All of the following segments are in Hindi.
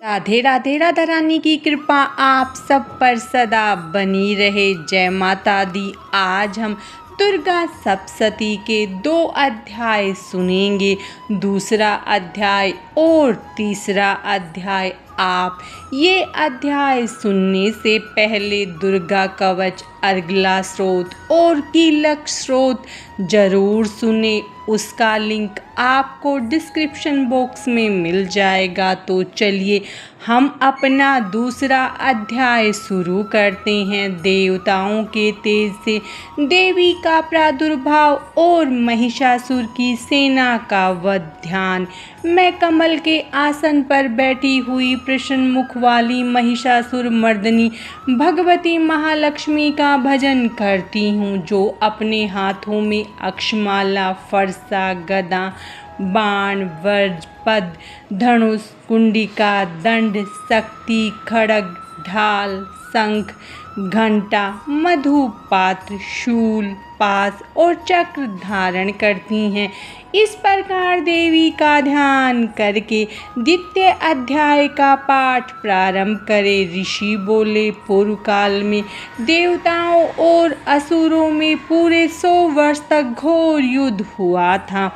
राधे राधे। राधा रानी की कृपा आप सब पर सदा बनी रहे। जय माता दी। आज हम दुर्गा सप्तशती के 2 अध्याय सुनेंगे। दूसरा अध्याय और तीसरा अध्याय। आप ये अध्याय सुनने से पहले दुर्गा कवच, अर्गला स्रोत और कीलक स्रोत जरूर सुने। उसका लिंक आपको डिस्क्रिप्शन बॉक्स में मिल जाएगा। तो चलिए हम अपना दूसरा अध्याय शुरू करते हैं। देवताओं के तेज से देवी का प्रादुर्भाव और महिषासुर की सेना का वध। ध्यान। मैं कमल के आसन पर बैठी हुई प्रसन्न मुख वाली महिषासुर मर्दिनी भगवती महालक्ष्मी का भजन करती हूँ, जो अपने हाथों में अक्षमाला, फरसा, गदा, बाण, वज्र, पद, धनुष, कुंडिका, दंड, शक्ति, खड्ग, ढाल, शंख, घंटा, मधु पात्र, शूल, पास और चक्र धारण करती हैं। इस प्रकार देवी का ध्यान करके द्वितीय अध्याय का पाठ प्रारंभ करें। ऋषि बोले, पूर्व काल में देवताओं और असुरों में पूरे 100 वर्ष तक घोर युद्ध हुआ था।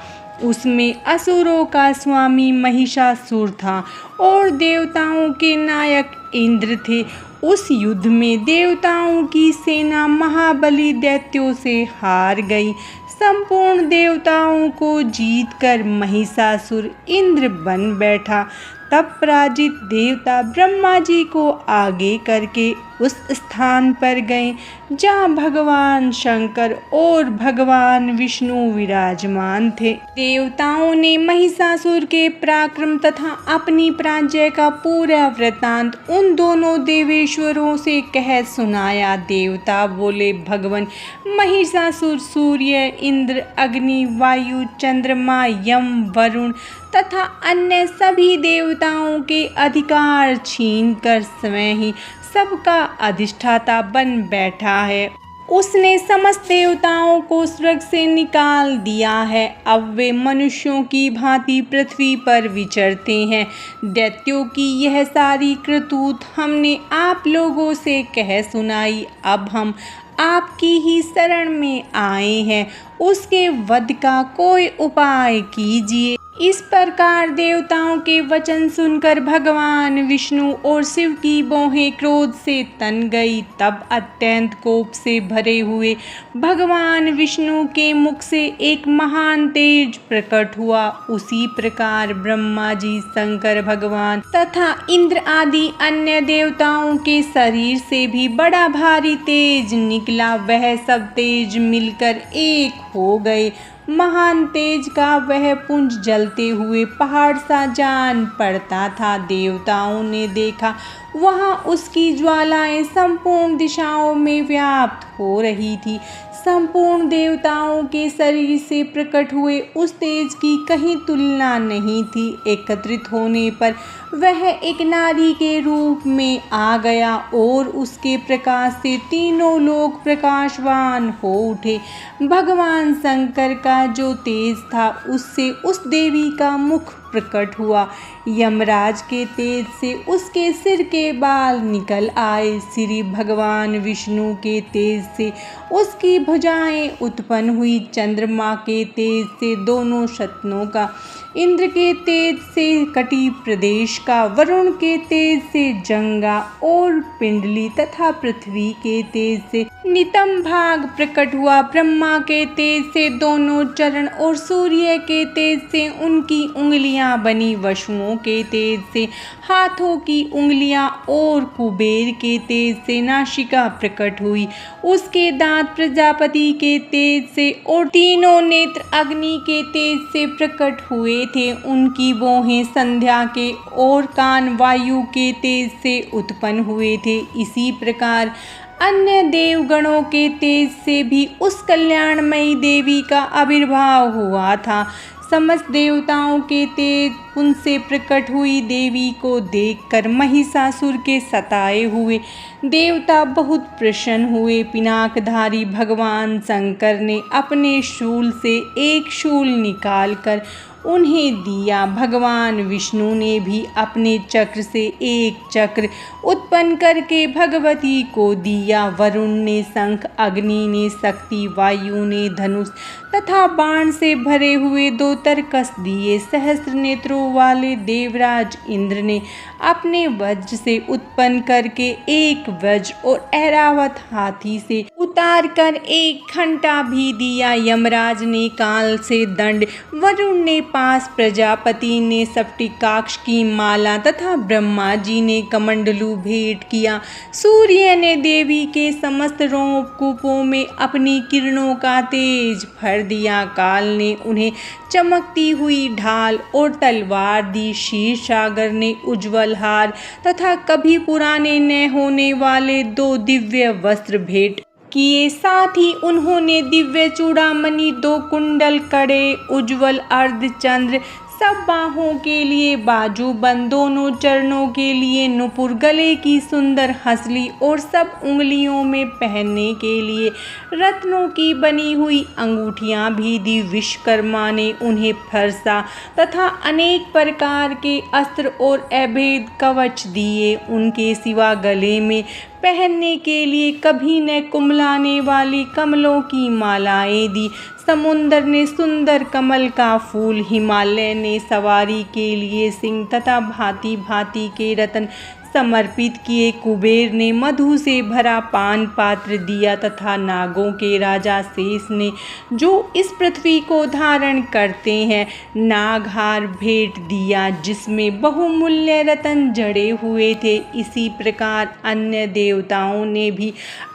उसमें असुरों का स्वामी महिषासुर था और देवताओं के नायक इंद्र थे। उस युद्ध में देवताओं की सेना महाबली दैत्यों से हार गई। संपूर्ण देवताओं को जीतकर महिषासुर इंद्र बन बैठा। तब पराजित देवता ब्रह्मा जी को आगे करके उस स्थान पर गए जहाँ भगवान शंकर और भगवान विष्णु विराजमान थे। देवताओं ने महिषासुर के पराक्रम तथा अपनी पराजय का पूरा वृत्तांत उन दोनों देवेश्वरों से कह सुनाया। देवता बोले, भगवान महिषासुर सूर्य, इंद्र, अग्नि, वायु, चंद्रमा, यम, वरुण तथा अन्य सभी देवताओं के अधिकार छीनकर स्वयं ही सबका अधिष्ठाता बन बैठा है। उसने समस्त देवताओं को स्वर्ग से निकाल दिया है। अब वे मनुष्यों की भांति पृथ्वी पर विचरते हैं। दैत्यों की यह सारी करतूत हमने आप लोगों से कह सुनाई। अब हम आपकी ही शरण में आए हैं। उसके वध का कोई उपाय कीजिए। इस प्रकार देवताओं के वचन सुनकर भगवान विष्णु और शिव की भौहें क्रोध से तन गई। तब अत्यंत कोप से भरे हुए भगवान विष्णु के मुख से एक महान तेज प्रकट हुआ। उसी प्रकार ब्रह्मा जी, शंकर भगवान तथा इंद्र आदि अन्य देवताओं के शरीर से भी बड़ा भारी तेज निकला। वह सब तेज मिलकर एक हो गए। महान तेज का वह पुंज जलते हुए पहाड़ सा जान पड़ता था। देवताओं ने देखा वहाँ उसकी ज्वालाएं संपूर्ण दिशाओं में व्याप्त हो रही थी। संपूर्ण देवताओं के शरीर से प्रकट हुए उस तेज की कहीं तुलना नहीं थी। एकत्रित होने पर वह एक नारी के रूप में आ गया और उसके प्रकाश से तीनों लोग प्रकाशवान हो उठे। भगवान शंकर का जो तेज था उससे उस देवी का मुख प्रकट हुआ। यमराज के तेज से उसके सिर के बाल निकल आए। श्री भगवान विष्णु के तेज से उसकी भुजाएं उत्पन्न हुई। चंद्रमा के तेज से दोनों शतनों का, इंद्र के तेज से कटी प्रदेश का, वरुण के तेज से जंगा और पिंडली तथा पृथ्वी के तेज से नितम भाग प्रकट हुआ। ब्रह्मा के तेज से दोनों चरण और सूर्य के तेज से उनकी उंगलियां बनी। वसुओं के तेज से हाथों की उंगलियां और कुबेर के तेज से नासिका प्रकट हुई। उसके दांत प्रजापति के तेज से और तीनों नेत्र अग्नि के तेज से प्रकट हुए थे। उनकी भौहें संध्या के और कान वायु के तेज से उत्पन्न हुए थे। इसी प्रकार अन्य देवगणों के तेज से भी उस कल्याणमयी देवी का आविर्भाव हुआ था। समस्त देवताओं के तेज उनसे प्रकट हुई देवी को देखकर महिषासुर के सताए हुए देवता बहुत प्रसन्न हुए। पिनाकधारी भगवान शंकर ने अपने शूल से एक शूल निकालकर उन्हें दिया। भगवान विष्णु ने भी अपने चक्र से एक चक्र उत्पन्न करके भगवती को दिया। वरुण ने शंख, अग्नि ने शक्ति, वायु ने धनुष तथा बाण से भरे हुए 2 तरकस दिए। सहस्त्र नेत्रों वाले देवराज इंद्र ने अपने वज्र से उत्पन्न करके एक वज्र और ऐरावत हाथी से उतार कर एक घंटा भी दिया। यमराज ने काल से दंड, वरुण ने पास, प्रजापति ने स्फटिकाक्ष की माला तथा ब्रह्मा जी ने कमंडलू भेंट किया। सूर्य ने देवी के समस्त रोमकूपों में अपनी किरणों का तेज भर दिया। काल ने उन्हें चमकती हुई ढाल और तलवार दी। क्षीर सागर ने उज्ज्वल हार तथा कभी पुराने न होने वाले 2 दिव्य वस्त्र भेंट किए। साथ ही उन्होंने दिव्य चूड़ामणि, 2 कुंडल, कड़े, उज्ज्वल अर्धचंद्र, सब बाहों के लिए बाजूबंद, दोनों चरणों के लिए नुपुर, गले की सुंदर हंसली और सब उंगलियों में पहनने के लिए रत्नों की बनी हुई अंगूठियां भी दी। विश्वकर्मा ने उन्हें फरसा तथा अनेक प्रकार के अस्त्र और अभेद कवच दिए। उनके सिवा गले में पहनने के लिए कभी न कुम्हलाने वाली कमलों की मालाएं दी। समुद्र ने सुंदर कमल का फूल, हिमालय ने सवारी के लिए सिंह तथा भांति भांति के रत्न समर्पित किए। कुबेर ने मधु से भरा पान पात्र दिया तथा नागों के राजा शेष ने, जो इस पृथ्वी को धारण करते हैं, नागहार भेंट दिया जिसमें बहुमूल्य रत्न जड़े हुए थे। इसी प्रकार अन्य देवताओं ने भी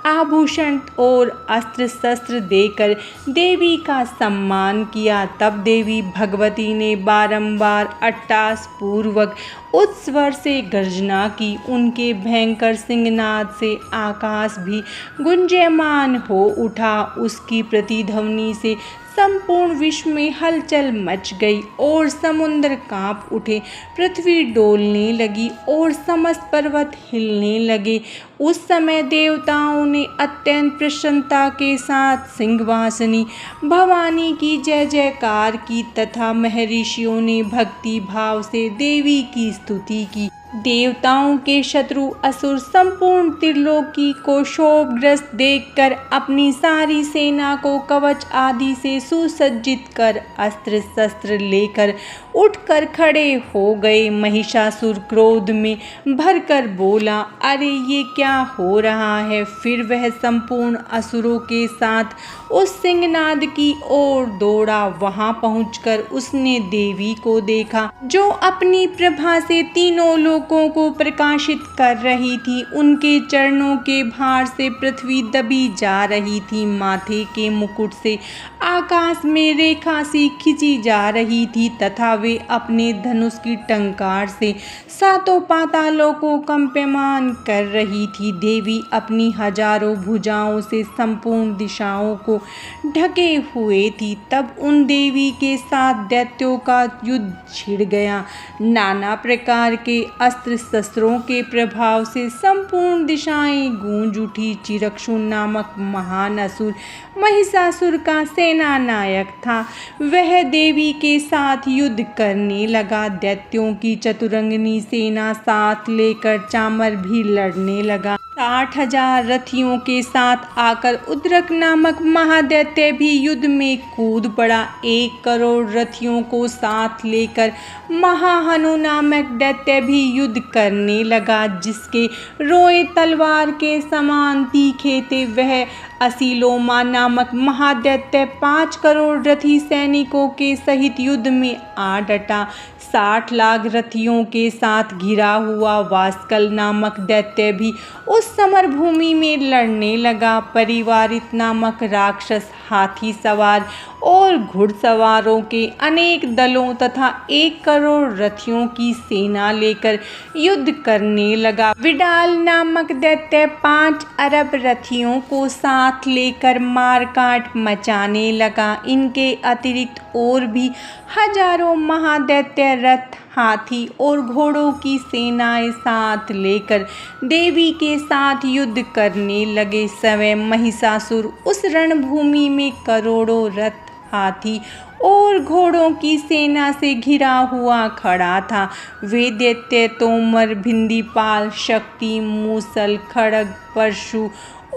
आभूषण और अस्त्र शस्त्र देकर देवी का सम्मान किया। तब देवी भगवती ने बारंबार अट्टास पूर्वक उच्च स्वर से गर्जना की। उनके भयंकर सिंहनाद से आकाश भी गुंजयमान हो उठा। उसकी प्रतिध्वनि से संपूर्ण विश्व में हलचल मच गई और समुद्र कांप उठे, पृथ्वी डोलने लगी और समस्त पर्वत हिलने लगे। उस समय देवताओं ने अत्यंत प्रसन्नता के साथ सिंहवासिनी भवानी की जय जयकार की तथा महर्षियों ने भक्ति भाव से देवी की स्तुति की। देवताओं के शत्रु असुर संपूर्ण त्रिलोकी को शोकग्रस्त देखकर अपनी सारी सेना को कवच आदि से सुसज्जित कर अस्त्र शस्त्र लेकर उठकर खड़े हो गए। महिषासुर क्रोध में भरकर बोला, अरे ये क्या हो रहा है? फिर वह संपूर्ण असुरों के साथ उस सिंहनाद की ओर दौड़ा। वहां पहुंचकर उसने देवी को देखा, जो अपनी प्रभा से तीनों लोकों को प्रकाशित कर रही थी। उनके चरणों के भार से पृथ्वी दबी जा रही थी। माथे के मुकुट से आकाश में रेखा सी खींची जा रही थी तथा वे अपने धनुष की टंकार से सातों पातालों को कंपमान कर रही थी। देवी अपनी हजारों भुजाओं से संपूर्ण दिशाओं को ढके हुए थी। तब उन देवी के साथ दैत्यों का युद्ध छिड़ गया। नाना प्रकार के अस्त्र शस्त्रों के प्रभाव से संपूर्ण दिशाएं गूंज उठी। चिरक्षु नामक महान असुर महिषासुर का सेना नायक था। वह देवी के साथ युद्ध करने लगा। दैत्यों की चतुरंगिनी सेना साथ लेकर चामर भी लड़ने लगा। 60,000 रथियों के साथ आकर उद्रक नामक महादैत्य भी युद्ध में कूद पड़ा। 1 करोड़ रथियों को साथ लेकर महाहनु नामक दैत्य भी युद्ध करने लगा, जिसके रोए तलवार के समान तीखे थे। वह असीलोमा नामक महादैत्य 5 करोड़ रथी सैनिकों के सहित युद्ध में आ डटा। 60 लाख रथियों के साथ घिरा हुआ वास्कल नामक दैत्य भी उस समर भूमि में लड़ने लगा। परिवारित नामक राक्षस हाथी सवार और घुड़सवारों के अनेक दलों तथा 1 करोड़ रथियों की सेना लेकर युद्ध करने लगा। विडाल नामक दैत्य 5 अरब रथियों को साथ लेकर मारकाट मचाने लगा। इनके अतिरिक्त और भी हजारों महादैत्य रथ, हाथी और घोड़ों की सेनाएं साथ लेकर देवी के साथ युद्ध करने लगे। स्वयं महिषासुर उस रणभूमि में करोड़ों रथ, हाथी और घोड़ों की सेना से घिरा हुआ खड़ा था। वे दैत्य तोमर, भिंदीपाल, शक्ति, मूसल, खड्ग, परशु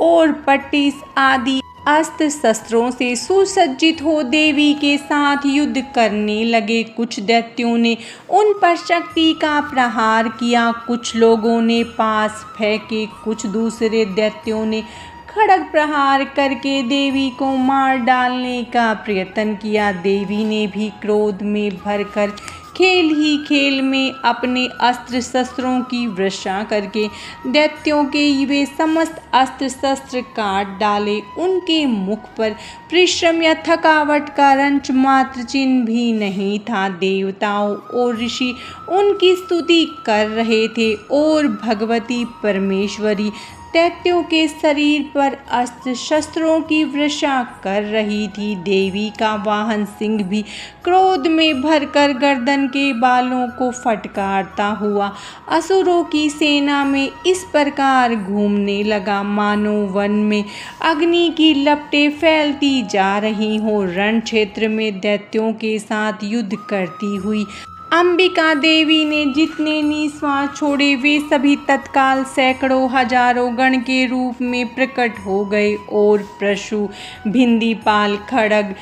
और पट्टिस आदि अस्त्र शस्त्रों से सुसज्जित हो देवी के साथ युद्ध करने लगे। कुछ दैत्यों ने उन पर शक्ति का प्रहार किया, कुछ लोगों ने पास फेंके, कुछ दूसरे दैत्यों ने खड्ग प्रहार करके देवी को मार डालने का प्रयत्न किया। देवी ने भी क्रोध में भरकर खेल ही खेल में अपने अस्त्र शस्त्रों की वर्षा करके दैत्यों के वे समस्त अस्त्र शस्त्र काट डाले। उनके मुख पर परिश्रम या थकावट का रंच मात्र चिन्ह भी नहीं था। देवताओं और ऋषि उनकी स्तुति कर रहे थे और भगवती परमेश्वरी दैत्यों के शरीर पर अस्त्र शस्त्रों की वर्षा कर रही थी। देवी का वाहन सिंह भी क्रोध में भरकर गर्दन के बालों को फटकारता हुआ असुरों की सेना में इस प्रकार घूमने लगा, मानो वन में अग्नि की लपटें फैलती जा रही हो। रण क्षेत्र में दैत्यों के साथ युद्ध करती हुई अंबिका देवी ने जितने निश्वास छोड़े वे सभी तत्काल सैकड़ों हजारों गण के रूप में प्रकट हो गए और परशु, भिंदीपाल, खड्ग,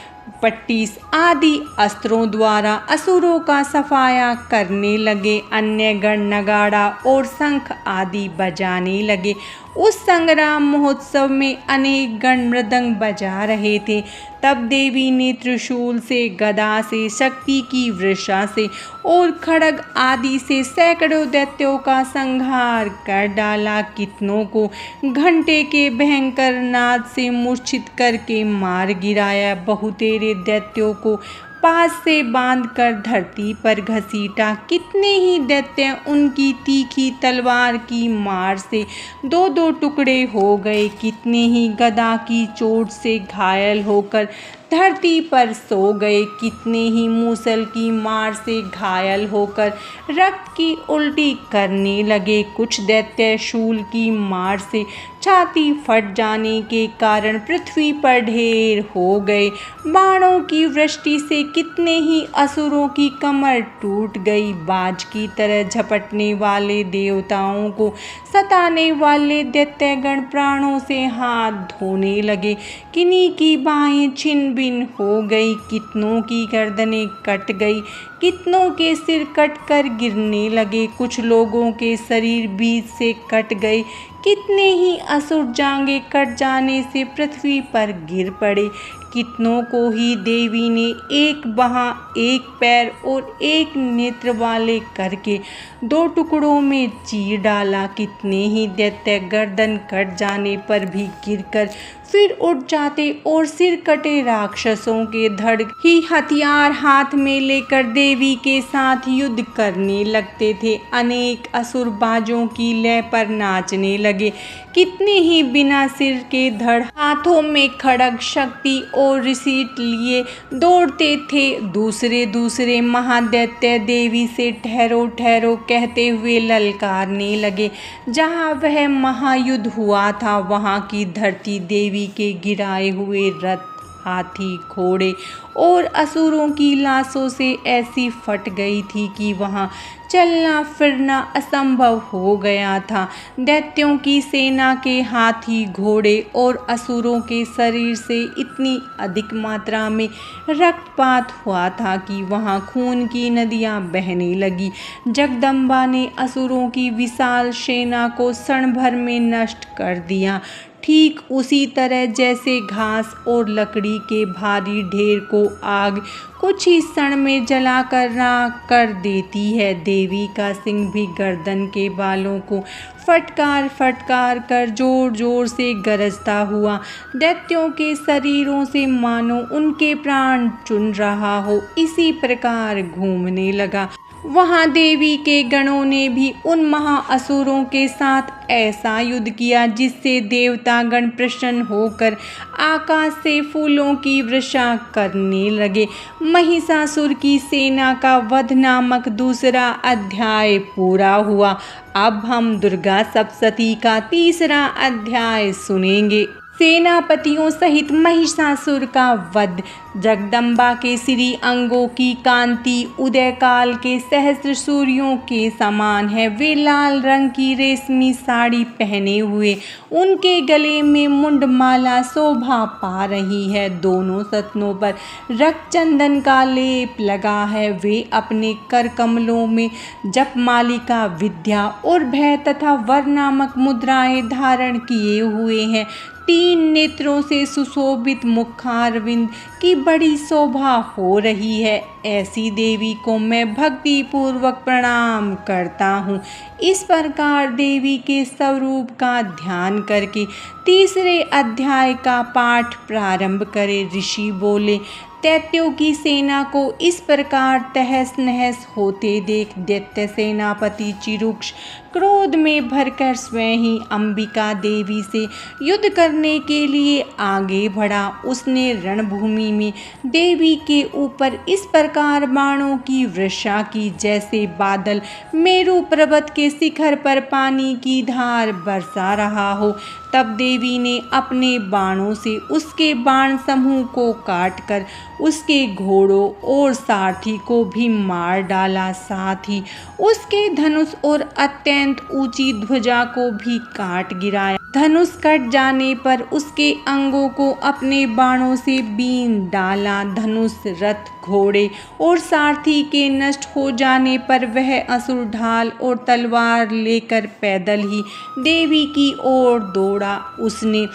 पट्टिस आदि अस्त्रों द्वारा असुरों का सफाया करने लगे। अन्य गण नगाड़ा और शंख आदि बजाने लगे। उस संग्राम महोत्सव में अनेक गण मृदंग बजा रहे थे। तब देवी ने त्रिशूल से, गदा से, शक्ति की वर्षा से और खड्ग आदि से सैकड़ों दैत्यों का संहार कर डाला। कितनों को घंटे के भयंकर नाद से मूर्छित करके मार गिराया। बहुतेरे दैत्यों को पास से बांधकर धरती पर घसीटा। कितने ही दैत्य उनकी तीखी तलवार की मार से दो दो टुकड़े हो गए। कितने ही गदा की चोट से घायल होकर धरती पर सो गए। कितने ही मूसल की मार से घायल होकर रक्त की उल्टी करने लगे। कुछ दैत्य शूल की मार से छाती फट जाने के कारण पृथ्वी पर ढेर हो गए। बाणों की वृष्टि से कितने ही असुरों की कमर टूट गई। बाज की तरह झपटने वाले देवताओं को सताने वाले दैत्यगण प्राणों से हाथ धोने लगे। किन्हीं की बाहें छिन्न भिन्न हो गई, कितनों की गर्दनें कट गई, कितनों के सिर कटकर गिरने लगे। कुछ लोगों के शरीर बीच से कट गए। कितने ही असुर जांघें कट जाने से पृथ्वी पर गिर पड़े। कितनों को ही देवी ने एक बाह, एक पैर और एक नेत्र वाले करके दो टुकड़ों में चीर डाला। कितने ही दैत्य गर्दन कट जाने पर भी गिरकर फिर उठ जाते और सिर कटे राक्षसों के धड़ ही हथियार हाथ में लेकर देवी के साथ युद्ध करने लगते थे। अनेक असुर बाजों की लय पर नाचने लगे। कितने ही बिना सिर के धड़ हाथों में खड्ग, शक्ति और रिसीट लिए दौड़ते थे। दूसरे दूसरे महादैत्य देवी से ठहरो ठहरो कहते हुए ललकारने लगे। जहाँ वह महायुद्ध हुआ था वहाँ की धरती देवी के गिराए हुए रथ, हाथी, घोड़े और असुरों की लाशों से ऐसी फट गई थी कि वहाँ चलना फिरना असंभव हो गया था। दैत्यों की सेना के हाथी, घोड़े और असुरों के शरीर से इतनी अधिक मात्रा में रक्तपात हुआ था कि वहाँ खून की नदियाँ बहने लगी। जगदम्बा ने असुरों की विशाल सेना को क्षण भर में नष्ट कर दिया। ठीक उसी तरह जैसे घास और लकड़ी के भारी ढेर को आग कुछ ही क्षण में जलाकर राख कर देती है, देवी का सिंह भी गर्दन के बालों को फटकार फटकार कर जोर जोर से गरजता हुआ दैत्यों के शरीरों से मानो उनके प्राण चुन रहा हो, इसी प्रकार घूमने लगा। वहाँ देवी के गणों ने भी उन महाअसुरों के साथ ऐसा युद्ध किया जिससे देवतागण प्रसन्न होकर आकाश से फूलों की वर्षा करने लगे। महिषासुर की सेना का वध नामक दूसरा अध्याय पूरा हुआ। अब हम दुर्गा सप्तशती का तीसरा अध्याय सुनेंगे। सेनापतियों सहित महिषासुर का वध। जगदम्बा के श्री अंगों की कांति उदय काल के सहस्त्र सूर्यों के समान है। वे लाल रंग की रेशमी साड़ी पहने हुए, उनके गले में मुंडमाला शोभा पा रही है। दोनों सतनों पर रक्तचंदन का लेप लगा है। वे अपने कर कमलों में जपमालिका, विद्या और भय तथा वर नामक मुद्राएं धारण किए हुए हैं। 3 नेत्रों से सुशोभित मुखारविंद की बड़ी शोभा हो रही है। ऐसी देवी को मैं भक्ति पूर्वक प्रणाम करता हूँ। इस प्रकार देवी के स्वरूप का ध्यान करके 3रे अध्याय का पाठ प्रारंभ करें। ऋषि बोले, दैत्यों की सेना को इस प्रकार तहस नहस होते देख दैत्य सेनापति चिरूक्ष क्रोध में भरकर स्वयं ही अंबिका देवी से युद्ध करने के लिए आगे बढ़ा। उसने रणभूमि में देवी के ऊपर इस प्रकार बाणों की वर्षा की जैसे बादल मेरु पर्वत के शिखर पर पानी की धार बरसा रहा हो। तब देवी ने अपने बाणों से उसके बाण समूह को काटकर उसके घोड़ों और सारथी को भी मार डाला। साथ ही उसके धनुष और अत्यंत ऊंची ध्वजा को भी काट गिराया। धनुष कट जाने पर उसके अंगों को अपने बाणों से बीन डाला। धनुष, रथ, घोड़े और सारथी के नष्ट हो जाने पर वह असुर ढाल और तलवार लेकर पैदल ही देवी की ओर दौड़ा। उसने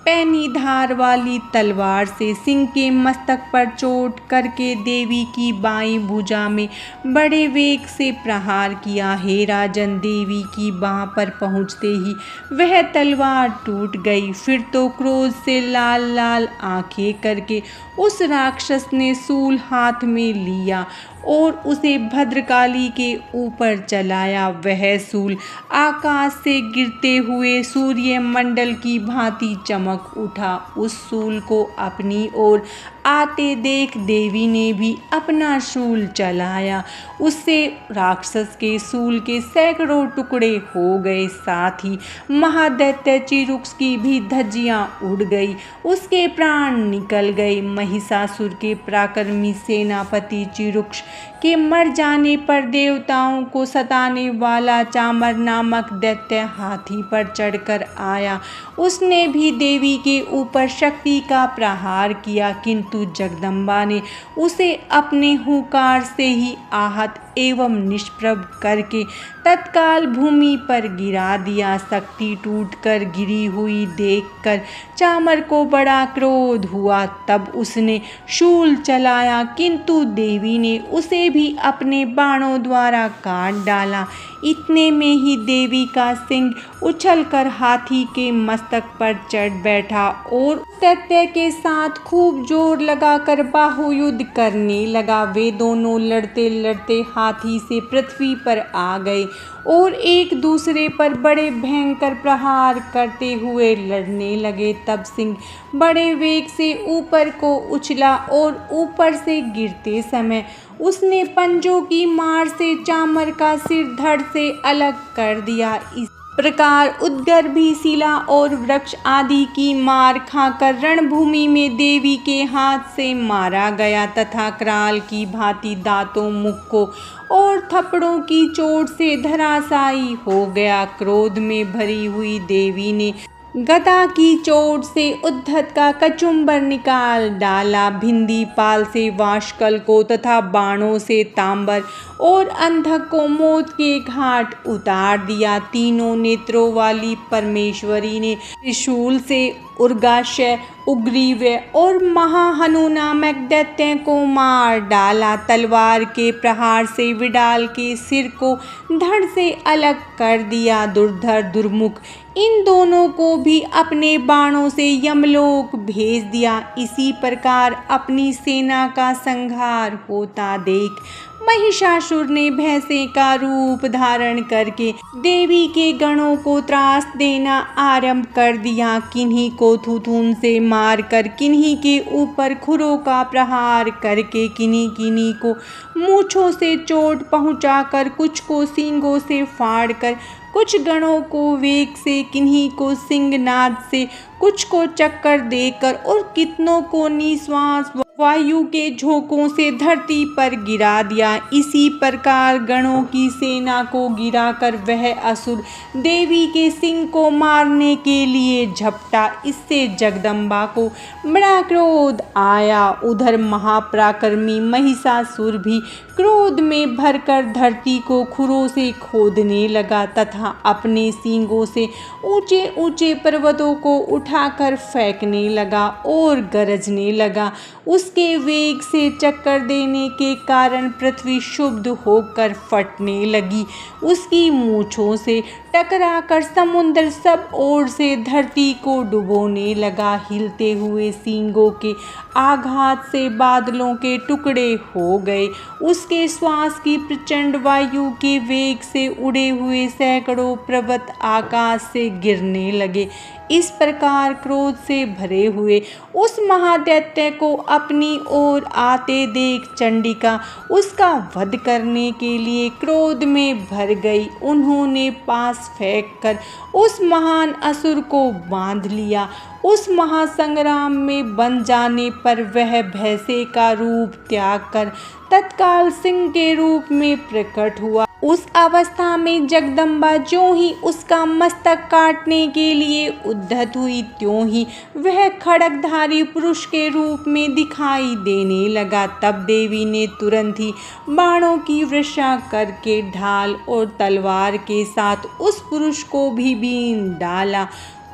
पैनी धार वाली तलवार से सिंह के मस्तक पर चोट करके देवी की बाईं भुजा में बड़े वेग से प्रहार किया। हे राजन, देवी की बाह पर पहुँचते ही वह तलवार टूट गई। फिर तो क्रोध से लाल लाल आंखें करके उस राक्षस ने शूल हाथ में लिया और उसे भद्रकाली के ऊपर चलाया। वह शूल आकाश से गिरते हुए सूर्य मंडल की भांति चमक उठा। उस शूल को अपनी ओर आते देख देवी ने भी अपना शूल चलाया। उससे राक्षस के शूल के सैकड़ों टुकड़े हो गए। साथ ही महादैत्य चिरूक्ष की भी धज्जियां उड़ गई, उसके प्राण निकल गए। महिषासुर के पराक्रमी सेनापति चिरूक्ष के मर जाने पर देवताओं को सताने वाला चामर नामक दैत्य हाथी पर चढ़कर आया। उसने भी देवी के ऊपर शक्ति का प्रहार किया, किंतु जगदम्बा ने उसे अपने हुंकार से ही आहत एवं निष्प्रभ करके तत्काल भूमि पर गिरा दिया। शक्ति टूटकर गिरी हुई देखकर चामर को बड़ा क्रोध हुआ। तब उसने शूल चलाया, किंतु देवी ने उसे भी अपने बाणों द्वारा काट डाला। इतने में ही देवी का सिंह उछलकर हाथी के मस्तक पर चढ़ बैठा और दैत्य के साथ खूब जोर लगाकर बाहुयुद्ध करने लगा। वे दोनों लड़ते लड़ते हाथी से पृथ्वी पर आ गए और एक दूसरे पर बड़े भयंकर प्रहार करते हुए लड़ने लगे। तब सिंह बड़े वेग से ऊपर को उछला और ऊपर से गिरते समय उसने पंजों की मार से चामर का सिर धड़ से अलग कर दिया। इस प्रकार उद्गर्भी शिला और वृक्ष आदि की मार खाकर रणभूमि में देवी के हाथ से मारा गया तथा कराल की भांति दांतों, मुख को और थप्पड़ों की चोट से धराशायी हो गया। क्रोध में भरी हुई देवी ने गदा की चोट से उद्धत का कचुम्बर निकाल डाला। भिंदी पाल से वाशकल को तथा बाणों से तांबर और अंधक को मौत के घाट उतार दिया। तीनों नेत्रों वाली परमेश्वरी ने त्रिशूल से उर्गाशय, उग्रीव्य और महाहनु नामक दैत्य को मार डाला। तलवार के प्रहार से विडाल के सिर को धड़ से अलग कर दिया। दुर्धर, दुर्मुख इन दोनों को भी अपने बाणों से यमलोक भेज दिया। इसी प्रकार अपनी सेना का संहार होता देख महिषासुर ने भैंसे का रूप धारण करके देवी के गणों को त्रास देना आरंभ कर दिया। किन्हीं को थुथुन से मारकर, किन्हीं के ऊपर खुरों का प्रहार करके, किन्हीं किन्हीं को मूंछों से चोट पहुंचाकर, कुछ को सींगों से फाड़कर, कुछ गणों को वेग से, किन्हीं को सिंहनाद से, कुछ को चक्कर देकर और कितनों को निश्वास वायु के झोंकों से धरती पर गिरा दिया। इसी प्रकार गणों की सेना को गिराकर वह असुर देवी के सिंह को मारने के लिए झपटा। इससे जगदम्बा को बड़ा क्रोध आया। उधर महापराक्रमी महिषासुर भी क्रोध में भरकर धरती को खुरों से खोदने लगा तथा अपने सींगों से ऊंचे ऊंचे पर्वतों को उठाकर फेंकने लगा और गरजने लगा। उसके वेग से चक्कर देने के कारण पृथ्वी क्षुब्ध होकर फटने लगी। उसकी मूंछों से टकराकर समुद्र सब ओर से धरती को डुबोने लगा। हिलते हुए सींगों के आघात से बादलों के टुकड़े हो गए। उसके श्वास की प्रचंड वायु के वेग से उड़े हुए सैकड़ों पर्वत आकाश से गिरने लगे। इस प्रकार क्रोध से भरे हुए उस महादैत्य को अपनी ओर आते देख चंडिका उसका वध करने के लिए क्रोध में भर गई। उन्होंने पास फेंककर उस महान असुर को बांध लिया। उस महासंग्राम में बन जाने पर वह भैंसे का रूप त्याग कर तत्काल सिंह के रूप में प्रकट हुआ। उस अवस्था में जगदम्बा ज्यों ही उसका मस्तक काटने के लिए उद्यत हुई, त्यों ही वह खड्गधारी पुरुष के रूप में दिखाई देने लगा। तब देवी ने तुरंत ही बाणों की वर्षा करके ढाल और तलवार के साथ उस पुरुष को भी बीन डाला।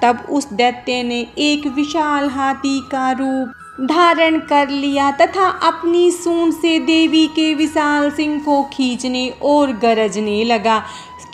तब उस दैत्य ने एक विशाल हाथी का रूप धारण कर लिया तथा अपनी सूंड से देवी के विशाल सिंह को खींचने और गरजने लगा।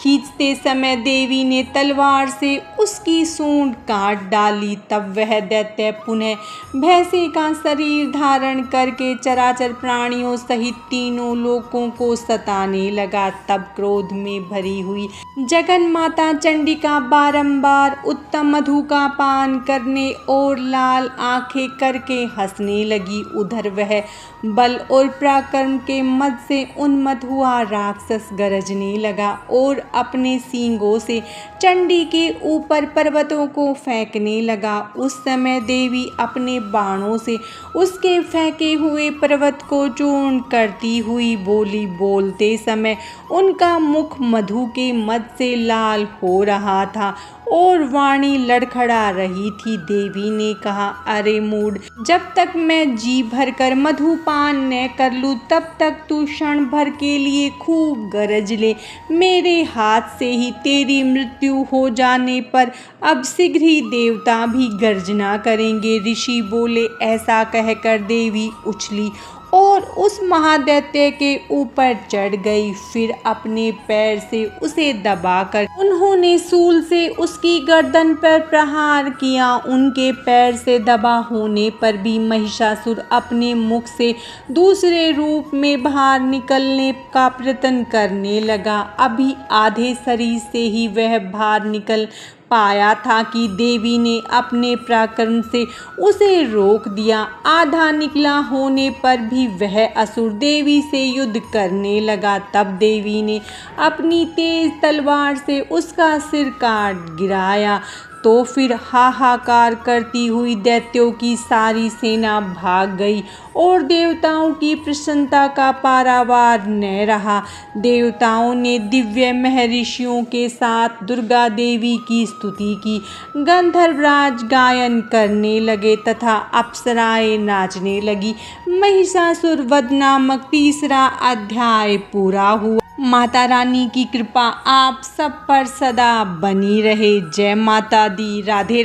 खींचते समय देवी ने तलवार से उसकी सूंड काट डाली। तब वह दैत्य पुनः भैंसे का शरीर धारण करके चराचर प्राणियों सहित तीनों लोकों को सताने लगा। तब क्रोध में भरी हुई जगन माता चंडिका बारंबार उत्तम मधु का पान करने और लाल आंखें करके हंसने लगी। उधर वह बल और पराक्रम के मद से उन्मत्त हुआ राक्षस गरजने लगा और अपने सींगों से चंडी के ऊपर पर्वतों को फेंकने लगा। उस समय देवी अपने बाणों से उसके फेंके हुए पर्वत को चूर्ण करती हुई बोली। बोलते समय उनका मुख मधु के मद से लाल हो रहा था और वाणी लड़खड़ा रही थी। देवी ने कहा, अरे मूढ़, जब तक मैं जी भर कर मधुपान न कर लूँ तब तक तू क्षण भर के लिए खूब गरज ले। मेरे हाथ से ही तेरी मृत्यु हो जाने पर अब शीघ्र ही देवता भी गर्जना करेंगे। ऋषि बोले। ऐसा कहकर देवी उछली और उस महादैत्य के ऊपर चढ़ गई। फिर अपने पैर से उसे दबाकर उन्होंने सूल से उसकी गर्दन पर प्रहार किया। उनके पैर से दबा होने पर भी महिषासुर अपने मुख से दूसरे रूप में बाहर निकलने का प्रयत्न करने लगा। अभी आधे शरीर से ही वह बाहर निकल पाया था कि देवी ने अपने पराक्रम से उसे रोक दिया। आधा निकला होने पर भी वह असुर देवी से युद्ध करने लगा। तब देवी ने अपनी तेज तलवार से उसका सिर काट गिराया। तो फिर हाहाकार करती हुई दैत्यों की सारी सेना भाग गई और देवताओं की प्रसन्नता का पारावार न रहा। देवताओं ने दिव्य महर्षियों के साथ दुर्गा देवी की स्तुति की। गंधर्वराज गायन करने लगे तथा अप्सराएं नाचने लगी। महिषासुर वध नामक तीसरा अध्याय पूरा हुआ। माता रानी की कृपा आप सब पर सदा बनी रहे। जय माता दी। राधे।